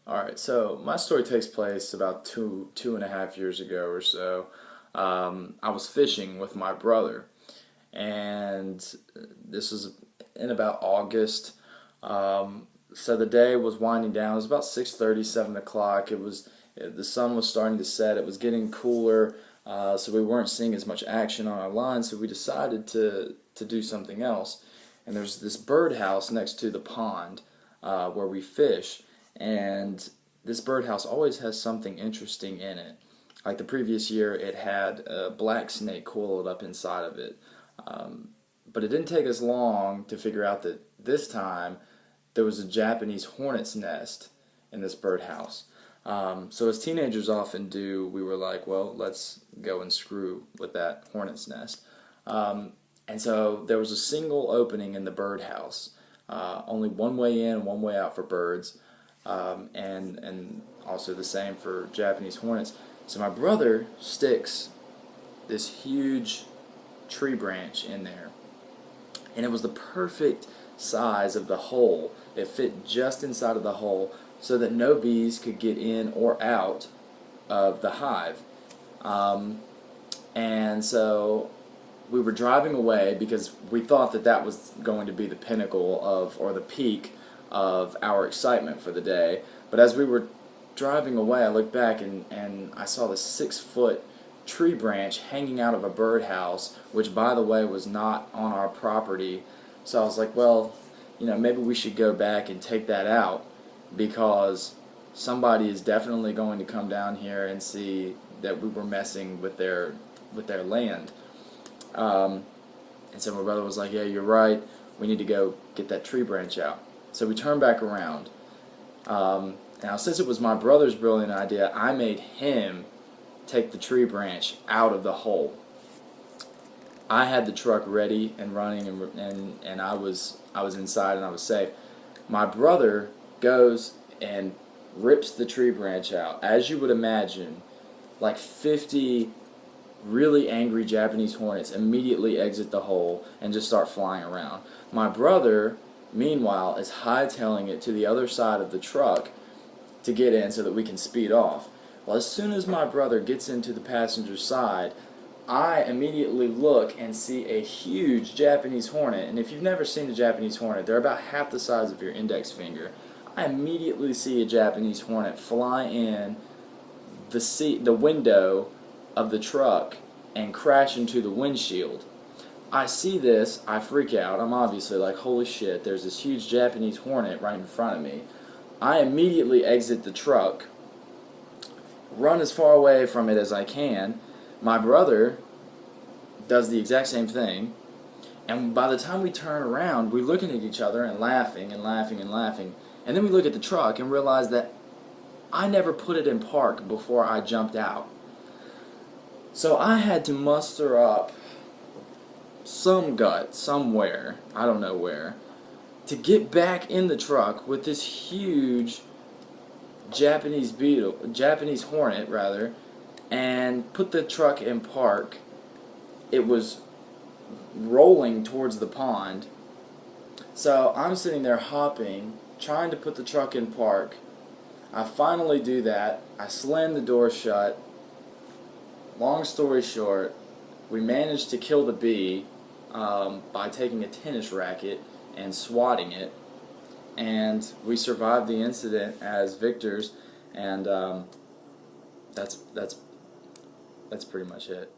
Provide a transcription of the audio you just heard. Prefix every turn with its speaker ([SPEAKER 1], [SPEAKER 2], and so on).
[SPEAKER 1] Alright, so my story takes place about 2.5 years ago or so. I was fishing with my brother, and this was in about August. So the day was winding down. It was about 6:30, 7 o'clock. The sun was starting to set. It was getting cooler, so we weren't seeing as much action on our line. So we decided to do something else. And there's this birdhouse next to the pond where we fish, and this birdhouse always has something interesting in it. Like the previous year, it had a black snake coiled up inside of it. But it didn't take us long to figure out that this time there was a Japanese hornet's nest in this birdhouse. So as teenagers often do, we were like, well, let's go and screw with that hornet's nest. And so there was a single opening in the birdhouse, only one way in and one way out for birds, and also the same for Japanese hornets. So my brother sticks this huge tree branch in there, and it was the perfect size of the hole. It fit just inside of the hole so that no bees could get in or out of the hive. And so we were driving away because we thought that that was going to be the pinnacle of, or the peak of our excitement for the day. But as we were driving away, I looked back and I saw this 6-foot tree branch hanging out of a birdhouse, which, by the way, was not on our property. So I was like, well, maybe we should go back and take that out, because somebody is definitely going to come down here and see that we were messing with their land. And so my brother was like, yeah, you're right, we need to go get that tree branch out. So we turned back around. Now, since it was my brother's brilliant idea, I made him take the tree branch out of the hole. I had the truck ready and running, and I was inside and I was safe. My brother goes and rips the tree branch out. As you would imagine, like 50 really angry Japanese hornets immediately exit the hole and just start flying around. My brother, meanwhile, is hightailing it to the other side of the truck to get in so that we can speed off. Well, as soon as my brother gets into the passenger side, I immediately look and see a huge Japanese hornet. And if you've never seen a Japanese hornet, they're about half the size of your index finger. I immediately see a Japanese hornet fly in the window of the truck and crash into the windshield. I see this, I freak out. I'm obviously like, holy shit, there's this huge Japanese hornet right in front of me. I immediately exit the truck, run as far away from it as I can. My brother does the exact same thing, and by the time we turn around, we're looking at each other and laughing and laughing and laughing, and then we look at the truck and realize that I never put it in park before I jumped out. So I had to muster up some gut somewhere, I don't know where, to get back in the truck with this huge Japanese hornet rather, and put the truck in park. It was rolling towards the pond. So I'm sitting there hopping, trying to put the truck in park. I finally do that. I slam the door shut. Long story short, we managed to kill the bee by taking a tennis racket and swatting it, and we survived the incident as victors, and that's pretty much it.